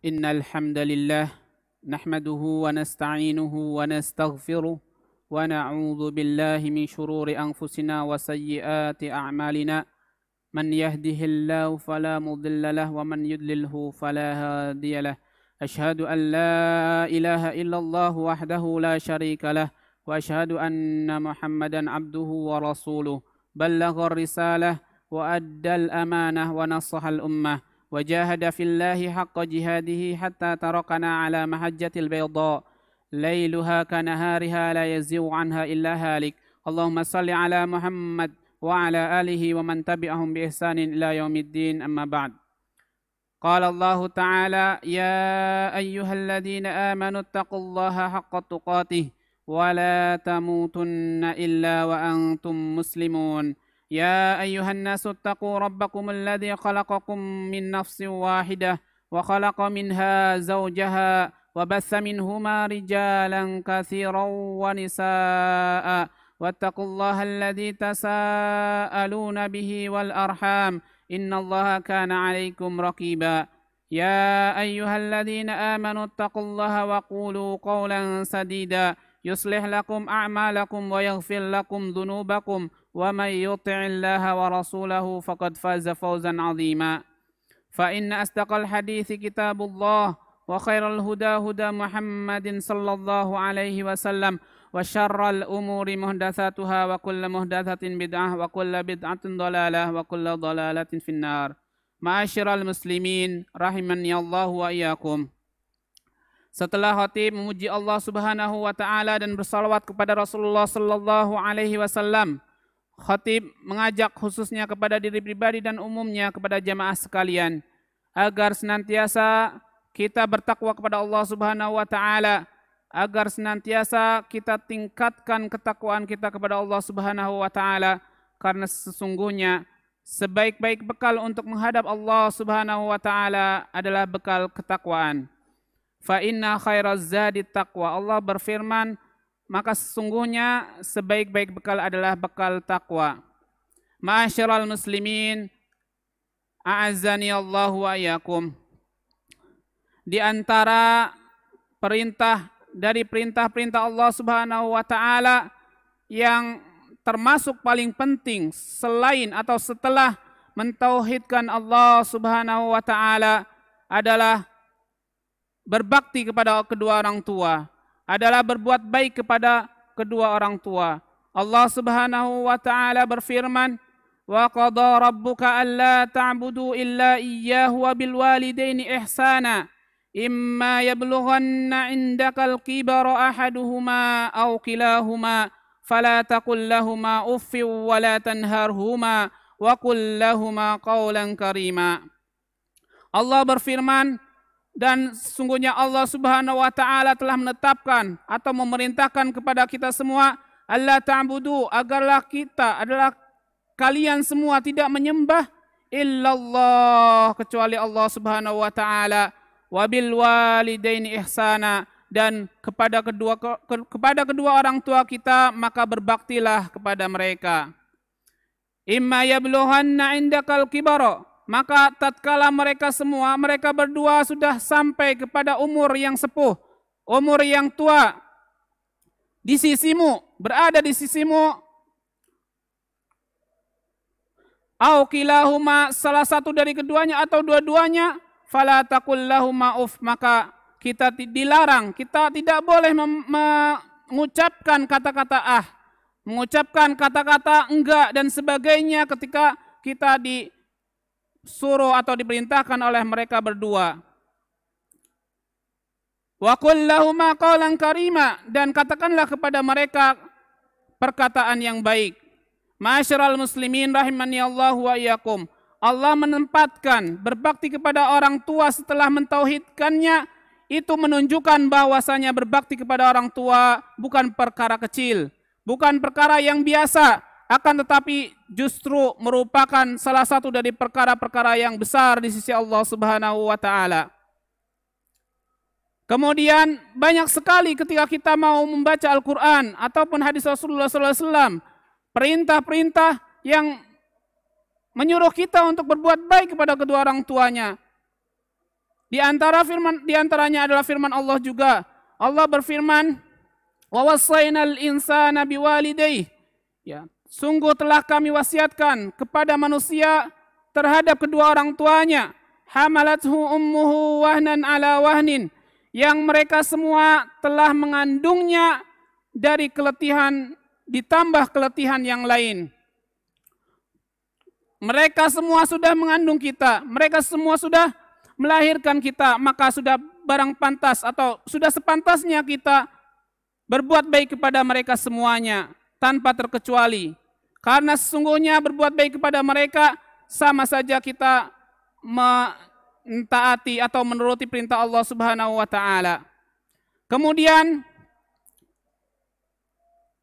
إن الحمد لله نحمده ونستعينه ونستغفره ونعوذ بالله من شرور أنفسنا وسيئات أعمالنا من يهده الله فلا مضل له ومن يضلله فلا هادي له أشهد أن لا إله إلا الله وحده لا شريك له وأشهد أن محمدا عبده ورسوله بلغ الرسالة وأدى الأمانة ونصح الأمة وجاهد في الله حق جهاده حتى تركنا على محجة البيضاء ليلها كنهارها لا يزيغ عنها إلا هالك اللهم صل على محمد وعلى آله ومن تبعهم بإحسان إلى يوم الدين أما بعد قال الله تعالى يا أيها الذين آمنوا اتقوا الله حق تقاته ولا تموتن إلا وأنتم مسلمون يا أيها الناس اتقوا ربكم الذي خلقكم من نفس واحدة وخلق منها زوجها وبث منهما رجالا كثيرا ونساء واتقوا الله الذي تساءلون به والأرحام إن الله كان عليكم رقيبا يا أيها الذين آمنوا اتقوا الله وقولوا قولا سديدا يصلح لكم أعمالكم ويغفر لكم ذنوبكم ومن يطع الله ورسوله فقد فاز فوزا عظيما فإن أصدق الحديث كتاب الله وخير الهدى هدى محمد صلى الله عليه وسلم وشر الأمور محدثاتها وكل محدثة بدعة وكل بدعة ضلالة وكل ضلالة في النار معاشر المسلمين rahimani Allah wa iyyakum. Setelah khatib memuji Allah Subhanahu wa taala dan bersalawat kepada Rasulullah sallallahu alaihi wasallam, khatib mengajak khususnya kepada diri pribadi dan umumnya kepada jamaah sekalian agar senantiasa kita bertakwa kepada Allah Subhanahu wa taala, agar senantiasa kita tingkatkan ketakwaan kita kepada Allah Subhanahu wa taala, karena sesungguhnya sebaik-baik bekal untuk menghadap Allah Subhanahu wa taala adalah bekal ketakwaan. Fa inna khairaz zadi taqwa. Allah berfirman, maka sesungguhnya sebaik-baik bekal adalah bekal takwa. Ma'asyiral muslimin, a'azzani Allah wa iyyakum. Di antara perintah-perintah Allah Subhanahu wa taala yang termasuk paling penting selain atau setelah mentauhidkan Allah Subhanahu wa taala adalah berbakti kepada kedua orang tua, adalah berbuat baik kepada kedua orang tua. Allah Subhanahu wa taala berfirman, "Wa qada rabbuka alla ta'budu illa iyyahu wa bil walidaini ihsana. Imma yablughanna 'indakal kibara ahaduhuma aw kilahuma fala taqul lahumā uffin wa la tanharhumā wa qul lahumā qawlan karīmā." Allah berfirman, dan sesungguhnya Allah Subhanahu wa taala telah menetapkan atau memerintahkan kepada kita semua, Allah ta'budu, agarlah kita adalah kalian semua tidak menyembah illallah, kecuali Allah Subhanahu wa taala, wabil walidaini ihsana, dan kepada kedua orang tua kita maka berbaktilah kepada mereka. Imma yablughanna indakal kibara, maka tatkala mereka berdua sudah sampai kepada umur yang sepuh, umur yang tua, di sisimu, berada di sisimu, au kilahuma, salah satu dari keduanya atau dua-duanya, fala taqul lahumā uff, maka kita dilarang, kita tidak boleh mengucapkan kata-kata mengucapkan kata-kata enggak dan sebagainya ketika kita disuruh atau diperintahkan oleh mereka berdua. Wa qul lahumā qawlan karīmā, dan katakanlah kepada mereka perkataan yang baik. Ma'asyiral muslimin rahimani Allah wa iyyakum. Allah menempatkan berbakti kepada orang tua setelah mentauhidkannya, itu menunjukkan bahwasanya berbakti kepada orang tua bukan perkara kecil, bukan perkara yang biasa, akan tetapi justru merupakan salah satu dari perkara-perkara yang besar di sisi Allah Subhanahu wa taala. Kemudian banyak sekali ketika kita mau membaca Al-Quran ataupun hadis Rasulullah SAW, perintah-perintah yang menyuruh kita untuk berbuat baik kepada kedua orang tuanya. Di antaranya adalah firman Allah juga. Allah berfirman, "Wa wassaynal insana biwalidayhi." Ya, sungguh telah kami wasiatkan kepada manusia terhadap kedua orang tuanya. Hamalathu ummuhu wahnan ala wahnin. Yang mereka semua telah mengandungnya dari keletihan ditambah keletihan yang lain. Mereka semua sudah mengandung kita, mereka semua sudah melahirkan kita, maka sudah barang pantas atau sudah sepantasnya kita berbuat baik kepada mereka semuanya tanpa terkecuali. Karena sesungguhnya berbuat baik kepada mereka sama saja kita mentaati atau menuruti perintah Allah Subhanahu wa taala. Kemudian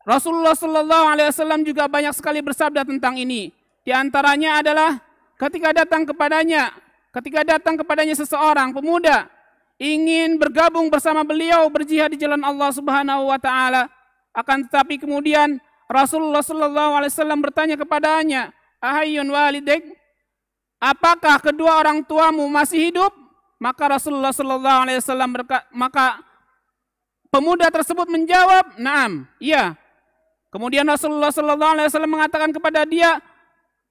Rasulullah sallallahu alaihi wasallam juga banyak sekali bersabda tentang ini. Di antaranya adalah ketika datang kepadanya seseorang pemuda ingin bergabung bersama beliau berjihad di jalan Allah Subhanahu wa taala, akan tetapi kemudian Rasulullah sallallahu alaihi wasallam bertanya kepadanya, "Ahayyun walidaik?" Apakah kedua orang tuamu masih hidup? Maka Rasulullah sallallahu alaihi wasallam maka pemuda tersebut menjawab, "Na'am, iya." Kemudian Rasulullah sallallahu alaihi wasallam mengatakan kepada dia,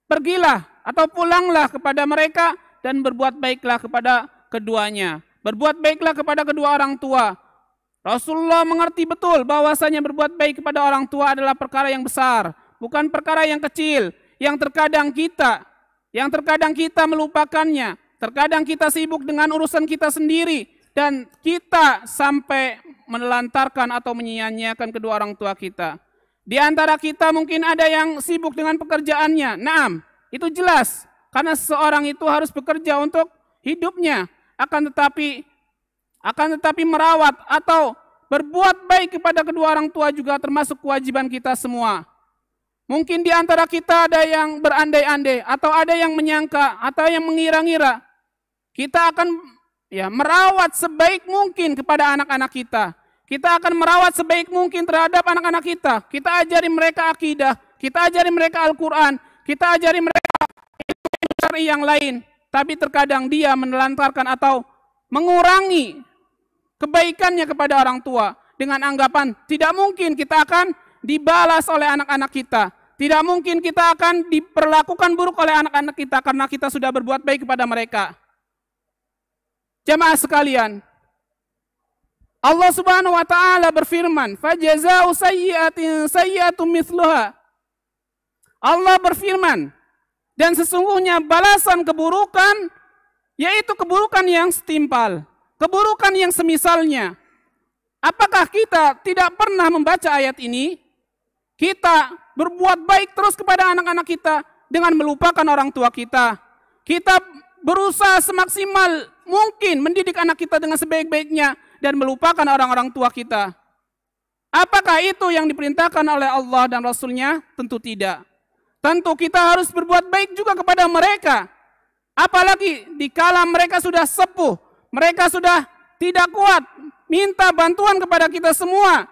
"Pergilah atau pulanglah kepada mereka dan berbuat baiklah kepada keduanya. Berbuat baiklah kepada kedua orang tua." Rasulullah mengerti betul bahwasanya berbuat baik kepada orang tua adalah perkara yang besar, bukan perkara yang kecil, yang terkadang kita melupakannya, terkadang kita sibuk dengan urusan kita sendiri, dan kita sampai menelantarkan atau menyia-nyiakan kedua orang tua kita. Di antara kita mungkin ada yang sibuk dengan pekerjaannya. Naam, itu jelas, karena seseorang itu harus bekerja untuk hidupnya. Akan tetapi merawat atau berbuat baik kepada kedua orang tua juga termasuk kewajiban kita semua. Mungkin di antara kita ada yang berandai-andai, atau ada yang menyangka, atau yang mengira-ngira kita akan merawat sebaik mungkin kepada anak-anak kita. Kita akan merawat sebaik mungkin terhadap anak-anak kita. Kita ajari mereka akidah, kita ajari mereka Al-Quran, kita ajari mereka ilmu syar'i yang lain. Tapi terkadang dia menelantarkan atau mengurangi kebaikannya kepada orang tua dengan anggapan tidak mungkin kita akan dibalas oleh anak-anak kita. Tidak mungkin kita akan diperlakukan buruk oleh anak-anak kita karena kita sudah berbuat baik kepada mereka. Jamaah sekalian, Allah Subhanahu wa taala berfirman, "Fajaza'u sayyi'atin sayyi'atun mithluha." Allah berfirman, dan sesungguhnya balasan keburukan yaitu keburukan yang setimpal, keburukan yang semisalnya. Apakah kita tidak pernah membaca ayat ini? Kita berbuat baik terus kepada anak-anak kita dengan melupakan orang tua kita. Kita berusaha semaksimal mungkin mendidik anak kita dengan sebaik-baiknya dan melupakan orang-orang tua kita. Apakah itu yang diperintahkan oleh Allah dan Rasul-Nya? Tentu tidak. Tentu kita harus berbuat baik juga kepada mereka. Apalagi dikala mereka sudah sepuh, mereka sudah tidak kuat, minta bantuan kepada kita semua.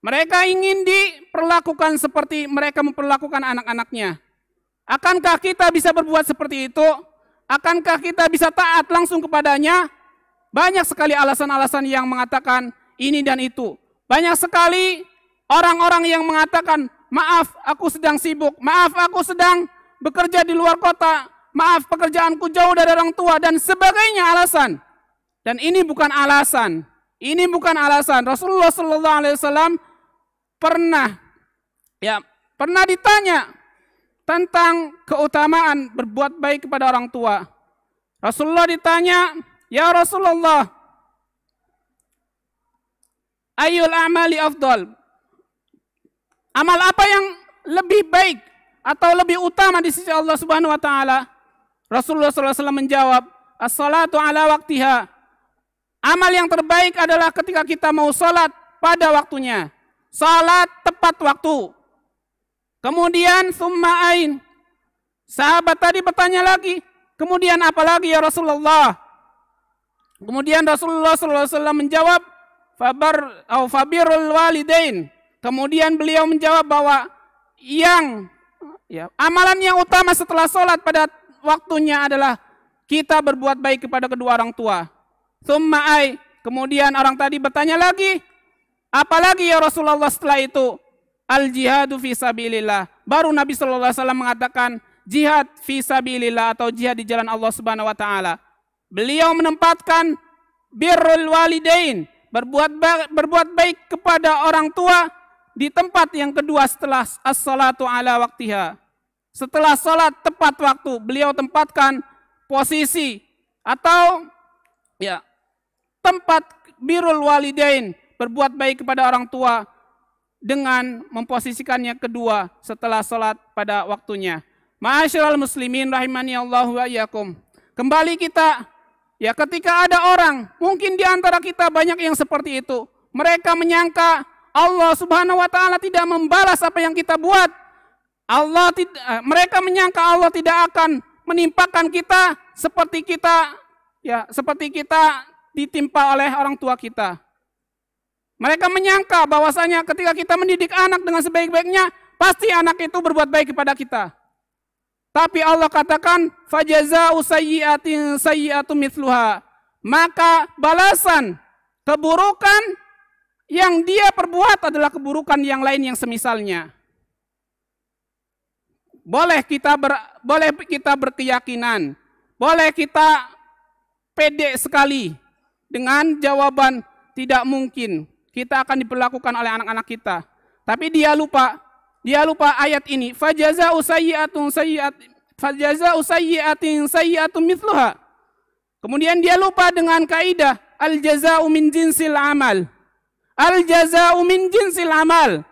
Mereka ingin diperlakukan seperti mereka memperlakukan anak-anaknya. Akankah kita bisa berbuat seperti itu? Akankah kita bisa taat langsung kepadanya? Banyak sekali alasan-alasan yang mengatakan ini dan itu. Banyak sekali orang-orang yang mengatakan, "Maaf, aku sedang sibuk. Maaf, aku sedang bekerja di luar kota. Maaf, pekerjaanku jauh dari orang tua," dan sebagainya alasan. Dan ini bukan alasan. Ini bukan alasan. Rasulullah sallallahu alaihi wasallam pernah ditanya tentang keutamaan berbuat baik kepada orang tua. Rasulullah ditanya, "Ya Rasulullah, ayyul a'mali afdal?" Amal apa yang lebih baik atau lebih utama di sisi Allah Subhanahu wa taala? Rasulullah SAW menjawab, "As-salatu ala waktiha." Amal yang terbaik adalah ketika kita mau salat pada waktunya. Salat tepat waktu. Kemudian summa ain. Sahabat tadi bertanya lagi, "Kemudian apa lagi ya Rasulullah?" Kemudian Rasulullah SAW menjawab, "Fabirul walidain." Kemudian beliau menjawab bahwa amalan yang utama setelah sholat pada waktunya adalah kita berbuat baik kepada kedua orang tua. Tsumma ay, kemudian orang tadi bertanya lagi, apalagi ya Rasulullah setelah itu? Al-jihadu fi sabilillah. Baru Nabi sallallahu alaihi wasallam mengatakan jihad fi sabilillah atau jihad di jalan Allah Subhanahu wa taala. Beliau menempatkan birrul walidain, berbuat baik kepada orang tua di tempat yang kedua setelah as-salatu ala waktiha. Setelah salat tepat waktu, beliau tempatkan posisi atau ya tempat birrul walidain, berbuat baik kepada orang tua dengan memposisikannya kedua setelah salat pada waktunya. Ma'asyiral muslimin rahimani Allah wa iyyakum. Kembali kita, ya ketika ada orang, mungkin di antara kita banyak yang seperti itu. Mereka menyangka Allah Subhanahu wa taala tidak membalas apa yang kita buat. Mereka menyangka Allah tidak akan menimpakan kita seperti kita ditimpa oleh orang tua kita. Mereka menyangka bahwasanya ketika kita mendidik anak dengan sebaik-baiknya, pasti anak itu berbuat baik kepada kita. Tapi Allah katakan, fajaza'u sayyi'atin sayyi'atu mithluha. Maka balasan keburukan yang dia perbuat adalah keburukan yang lain yang semisalnya. Boleh kita berkeyakinan, boleh kita pede sekali dengan jawaban tidak mungkin kita akan diperlakukan oleh anak-anak kita. Tapi dia lupa ayat ini. Fajaza'u sayyi'atin sayyi'atun mithluha. Kemudian dia lupa dengan kaidah al-jaza'u min jinsil amal. Al-jaza'u min jinsil amal.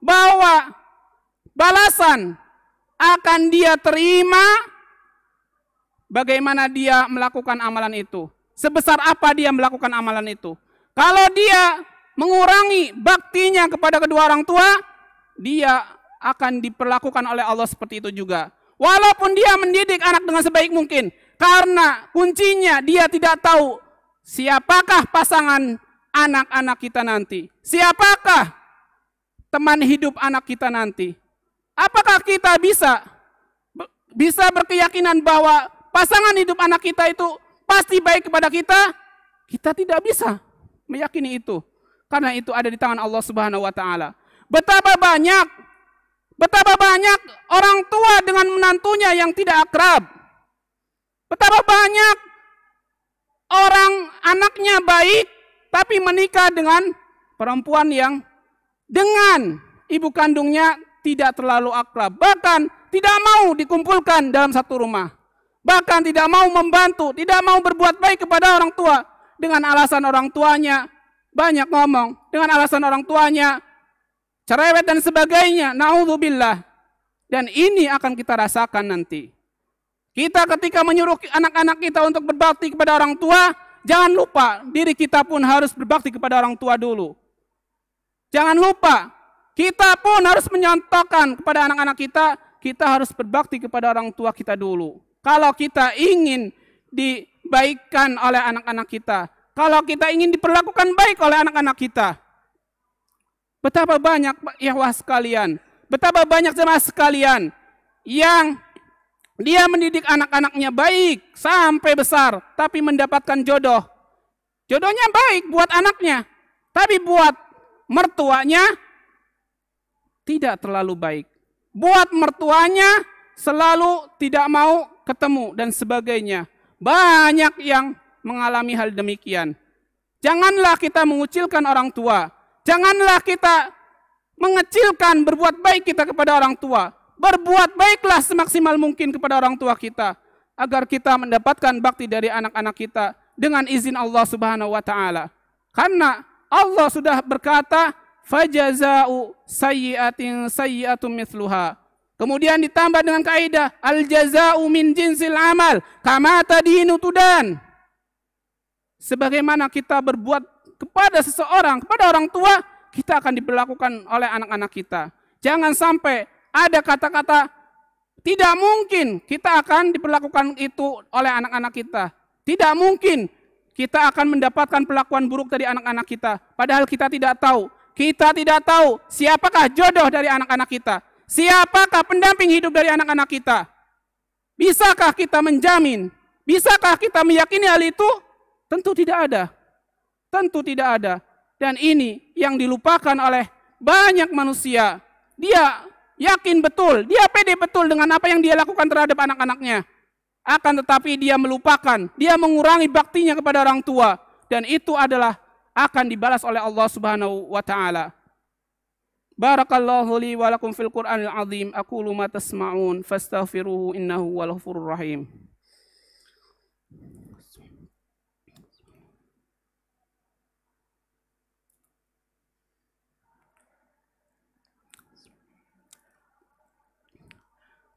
Bahwa balasan akan dia terima bagaimana dia melakukan amalan itu. Sebesar apa dia melakukan amalan itu. Kalau dia mengurangi baktinya kepada kedua orang tua, dia akan diperlakukan oleh Allah seperti itu juga. Walaupun dia mendidik anak dengan sebaik mungkin, karena kuncinya dia tidak tahu siapakah pasangan anak-anak kita nanti, siapakah teman hidup anak kita nanti. Apakah kita bisa berkeyakinan bahwa pasangan hidup anak kita itu pasti baik kepada kita? Kita tidak bisa meyakini itu. Karena itu ada di tangan Allah Subhanahu wa taala. Betapa banyak orang tua dengan menantunya yang tidak akrab. Betapa banyak orang anaknya baik tapi menikah dengan perempuan yang dengan ibu kandungnya tidak terlalu akrab. Bahkan tidak mau dikumpulkan dalam satu rumah. Bahkan tidak mau membantu, tidak mau berbuat baik kepada orang tua dengan alasan orang tuanya banyak ngomong, dengan alasan orang tuanya cerewet dan sebagainya. Na'udzubillah. Dan ini akan kita rasakan nanti. Kita ketika menyuruh anak-anak kita untuk berbakti kepada orang tua, jangan lupa diri kita pun harus berbakti kepada orang tua dulu. Jangan lupa kita pun harus menyontohkan kepada anak-anak kita harus berbakti kepada orang tua kita dulu. Kalau kita ingin dibaikkan oleh anak-anak kita, kalau kita ingin diperlakukan baik oleh anak-anak kita. Betapa banyak ikhwah sekalian, betapa banyak jemaah sekalian yang dia mendidik anak-anaknya baik sampai besar, tapi mendapatkan jodoh. Jodohnya baik buat anaknya, tapi buat mertuanya tidak terlalu baik. Buat mertuanya selalu tidak mau ketemu dan sebagainya. Banyak yang mengalami hal demikian. Janganlah kita mengucilkan orang tua. Janganlah kita mengecilkan berbuat baik kita kepada orang tua. Berbuat baiklah semaksimal mungkin kepada orang tua kita agar kita mendapatkan bakti dari anak-anak kita dengan izin Allah Subhanahu wa taala. Karena Allah sudah berkata, fajaza'u sayyi'atin sayyi'atun mithluha. Kemudian ditambah dengan kaidah al-jaza'u min jinsil amal kama tadinu tudan. Sebagaimana kita berbuat kepada seseorang, kepada orang tua, kita akan diperlakukan oleh anak-anak kita. Jangan sampai ada kata-kata tidak mungkin kita akan diperlakukan itu oleh anak-anak kita. Tidak mungkin kita akan mendapatkan perlakuan buruk dari anak-anak kita. Padahal kita tidak tahu. Kita tidak tahu siapakah jodoh dari anak-anak kita. Siapakah pendamping hidup dari anak-anak kita. Bisakah kita menjamin? Bisakah kita meyakini hal itu? Tentu tidak ada. Tentu tidak ada. Dan ini yang dilupakan oleh banyak manusia. Dia yakin betul, dia pede betul dengan apa yang dia lakukan terhadap anak-anaknya. Akan tetapi dia melupakan, dia mengurangi baktinya kepada orang tua. Dan itu adalah akan dibalas oleh Allah Subhanahu wa ta'ala. Barakallahu li wa lakum fil Qur'anil azim. Aqulu ma tasma'un fastaghfiruhu innahu wal ghafurur rahim.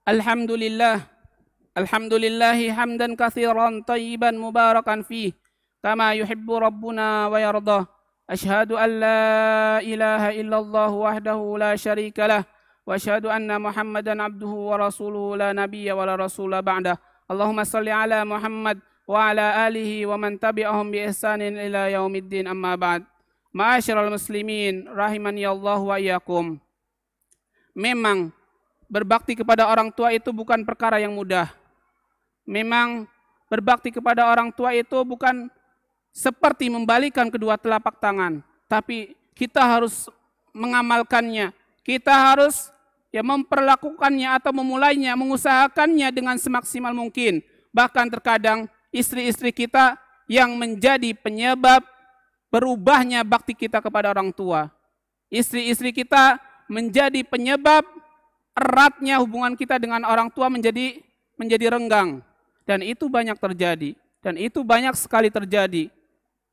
Alhamdulillah, alhamdulillahi hamdan katsiran tayyiban mubarakan fih, kama yuhibbu rabbuna wa yardah. Asyhadu an la ilaha illallah wahdahu la syarika lah, wa asyhadu anna Muhammadan abduhu wa rasuluhu la nabiyya wa la rasula ba'dah. Allahumma salli ala Muhammad wa ala alihi wa man tabi'ahum bi ihsanin ila yaumiddin, amma ba'd. Ma'asyiral muslimin rahimani Allah wa iyyakum. Memang berbakti kepada orang tua itu bukan perkara yang mudah. Memang berbakti kepada orang tua itu bukan seperti membalikan kedua telapak tangan, tapi kita harus mengamalkannya. Kita harus memperlakukannya atau memulainya, mengusahakannya dengan semaksimal mungkin. Bahkan terkadang istri-istri kita yang menjadi penyebab berubahnya bakti kita kepada orang tua. Istri-istri kita menjadi penyebab eratnya hubungan kita dengan orang tua menjadi renggang. Dan itu banyak terjadi. Dan itu banyak sekali terjadi.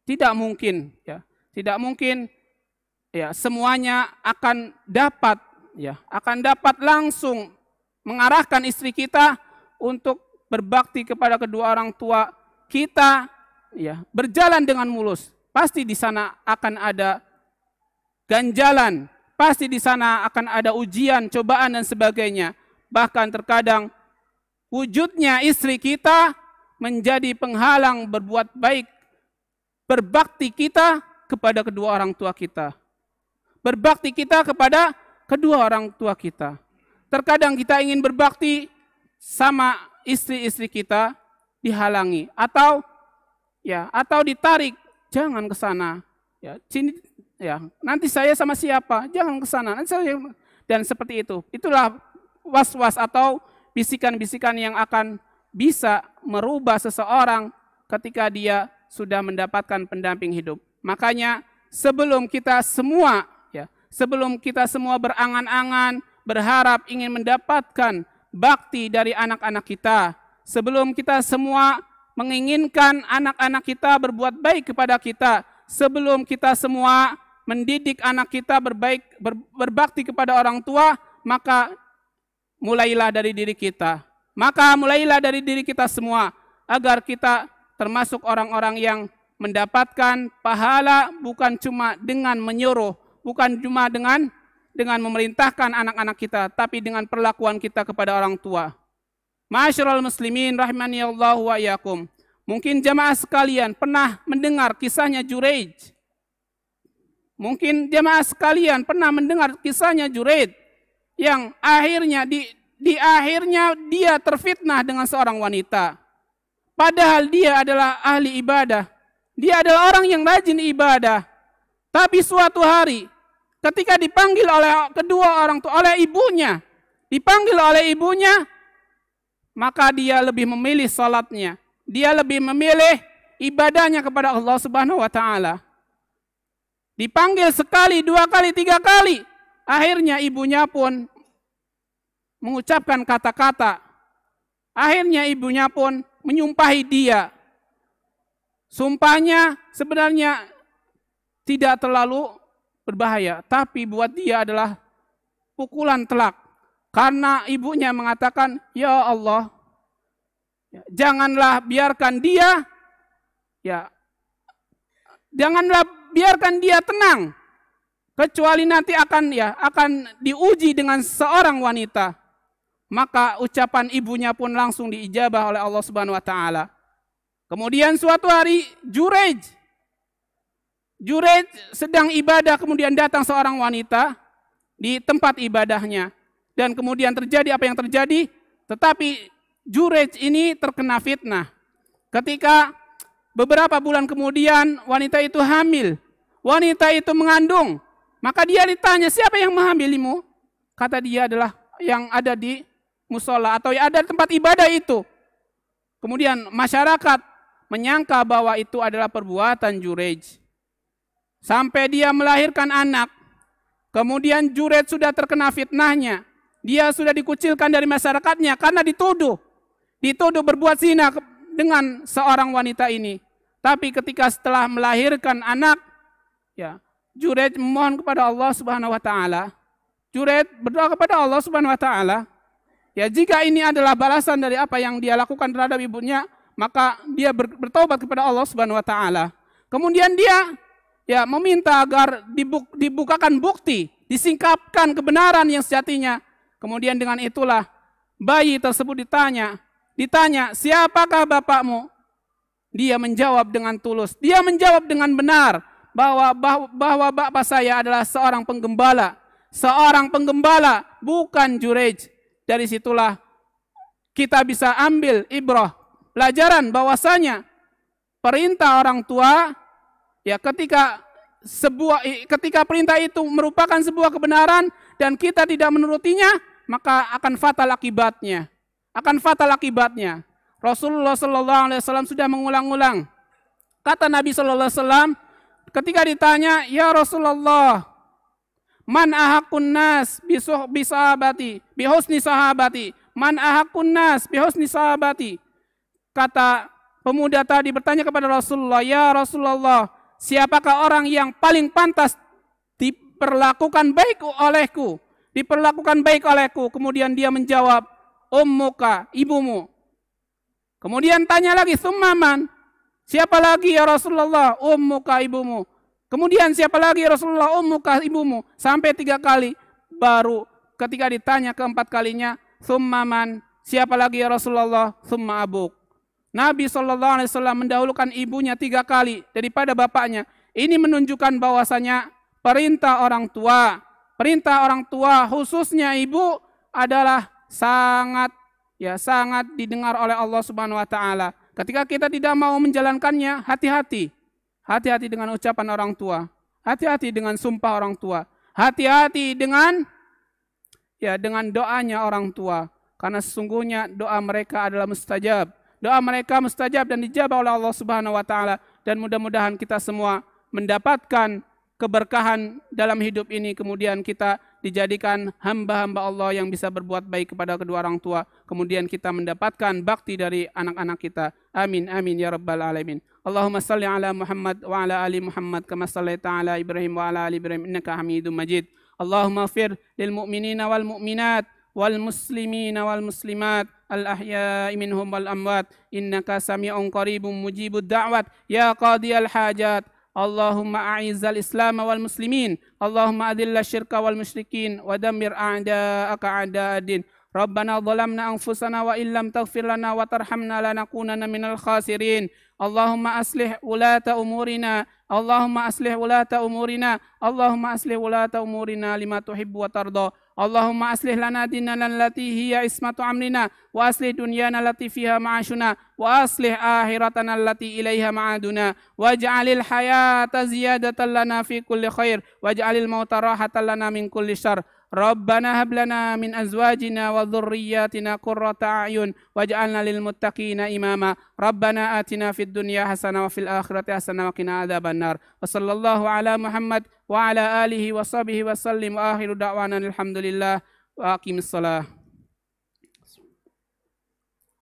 Tidak mungkin, tidak mungkin semuanya akan dapat langsung mengarahkan istri kita untuk berbakti kepada kedua orang tua kita, berjalan dengan mulus. Pasti di sana akan ada ganjalan. Pasti di sana akan ada ujian, cobaan dan sebagainya. Bahkan terkadang wujudnya istri kita menjadi penghalang berbuat baik, berbakti kita kepada kedua orang tua kita. Berbakti kita kepada kedua orang tua kita. Terkadang kita ingin berbakti sama istri-istri kita, dihalangi atau ditarik, jangan ke sana. Sini nanti saya sama siapa? Jangan ke sana. Dan seperti itu. Itulah was-was atau bisikan-bisikan yang akan bisa merubah seseorang ketika dia sudah mendapatkan pendamping hidup. Makanya sebelum kita semua berangan-angan, berharap ingin mendapatkan bakti dari anak-anak kita, sebelum kita semua menginginkan anak-anak kita berbuat baik kepada kita, sebelum kita semua mendidik anak kita berbakti kepada orang tua, maka mulailah dari diri kita. Maka mulailah dari diri kita semua, agar kita termasuk orang-orang yang mendapatkan pahala bukan cuma dengan menyuruh, bukan cuma dengan memerintahkan anak-anak kita, tapi dengan perlakuan kita kepada orang tua. Ma'asyiral muslimin rahimani Allah wa iyyakum. Mungkin jamaah sekalian pernah mendengar kisahnya Juraij. Mungkin jamaah sekalian pernah mendengar kisahnya Juraij yang akhirnya di akhirnya dia terfitnah dengan seorang wanita. Padahal dia adalah ahli ibadah. Dia adalah orang yang rajin ibadah. Tapi suatu hari ketika dipanggil oleh kedua orang tua, oleh ibunya, maka dia lebih memilih salatnya. Dia lebih memilih ibadahnya kepada Allah Subhanahu wa taala. Dipanggil sekali, dua kali, tiga kali. Akhirnya ibunya pun mengucapkan kata-kata. Akhirnya ibunya pun menyumpahi dia. Sumpahnya sebenarnya tidak terlalu berbahaya, tapi buat dia adalah pukulan telak. Karena ibunya mengatakan, ya Allah, janganlah biarkan dia, janganlah biarkan dia tenang, kecuali nanti akan diuji dengan seorang wanita. Maka ucapan ibunya pun langsung diijabah oleh Allah Subhanahu wa taala. Kemudian suatu hari Juraij sedang ibadah, kemudian datang seorang wanita di tempat ibadahnya. Dan kemudian terjadi apa yang terjadi, tetapi Juraij ini terkena fitnah. Ketika beberapa bulan kemudian wanita itu hamil, wanita itu mengandung. Maka dia ditanya, siapa yang menghamilimu? Kata dia adalah yang ada di musola atau yang ada di tempat ibadah itu. Kemudian masyarakat menyangka bahwa itu adalah perbuatan Jurej. Sampai dia melahirkan anak. Kemudian Jurej sudah terkena fitnahnya. Dia sudah dikucilkan dari masyarakatnya karena dituduh berbuat zina dengan seorang wanita ini. Tapi ketika setelah melahirkan anak, ya, Jurej memohon kepada Allah Subhanahu wa taala. Jurej berdoa kepada Allah Subhanahu wa taala, ya, jika ini adalah balasan dari apa yang dia lakukan terhadap ibunya, maka dia bertobat kepada Allah Subhanahu wa taala. Kemudian dia, ya, meminta agar dibukakan bukti, disingkapkan kebenaran yang sejatinya. Kemudian dengan itulah bayi tersebut ditanya, siapakah bapakmu? Dia menjawab dengan tulus, dia menjawab dengan benar bahwa bapak saya adalah seorang penggembala, bukan Jurej. Dari situlah kita bisa ambil ibrah, pelajaran bahwasanya perintah orang tua, ya, ketika perintah itu merupakan sebuah kebenaran dan kita tidak menurutinya, maka akan fatal akibatnya. Rasulullah SAW sudah mengulang-ulang. Kata Nabi SAW ketika ditanya, ya Rasulullah, man ahakun nas bihusni sahabati, man ahakun nas bihusni sahabati. Kata pemuda tadi bertanya kepada Rasulullah, ya Rasulullah, siapakah orang yang paling pantas diperlakukan baik olehku? Kemudian dia menjawab, ummuka, ibumu. Kemudian tanya lagi, summaman, siapa lagi ya Rasulullah? Ummuka, ibumu. Kemudian siapa lagi ya Rasulullah? Ummuka, ibumu. Sampai 3 kali. Baru ketika ditanya keempat kalinya, summaman, siapa lagi ya Rasulullah? Summa abuk. Nabi SAW mendahulukan ibunya 3 kali daripada bapaknya. Ini menunjukkan bahwasanya perintah orang tua khususnya ibu adalah sangat didengar oleh Allah Subhanahu wa taala. Ketika kita tidak mau menjalankannya, hati-hati. Hati-hati dengan ucapan orang tua. Hati-hati dengan sumpah orang tua. Hati-hati dengan doanya orang tua. Karena sesungguhnya doa mereka adalah mustajab. Doa mereka mustajab dan dijabah oleh Allah Subhanahu wa taala, dan mudah-mudahan kita semua mendapatkan keberkahan dalam hidup ini, kemudian kita dijadikan hamba-hamba Allah yang bisa berbuat baik kepada kedua orang tua, kemudian kita mendapatkan bakti dari anak-anak kita. Amin amin ya rabbal alamin. Allahumma salli ala Muhammad wa ala ali Muhammad kama sallaita ala Ibrahim wa ala ali Ibrahim innaka Hamidum Majid. Allahumma fir lil mu'minina wal mu'minat wal muslimina wal muslimat al ahya'i minhum wal amwat innaka sami'un qaribun mujibud da'wat ya qadiyal hajat. Allahumma a'izzal Islam wal muslimin, Allahumma adilla syirka wal musyrikin wa dammir a'da'aka a'da'ad-din. Rabbana zalamna anfusana wa illam taghfir lana wa tarhamna lanakunanna minal khasirin. Allahumma aslih ulata umurina, Allahumma aslih ulata umurina, Allahumma aslih ulata umurina lima tuhibbu wa tarda. Allahumma aslih lana dinana allati hiya ismatu amrina, wa aslih dunyana allati fiha ma'ashuna, wa aslih akhiratana allati ilaiha ma'aduna, waj'alil hayata ziyadatan lana fi kulli khair, waj'alil mauta rahatan lana min kulli syarr. Rabbana hab lana min azwajina wa dhurriyyatina qurrata a'yun waj'alna lil muttaqina imama. Rabbana atina fid dunya hasanah wa fil akhirati hasanah wa qina adzabannar. Wa sallallahu ala Muhammad wa ala alihi wa sahbihi wa sallim wa akhiru da'wana alhamdulillah wa aqimissalah.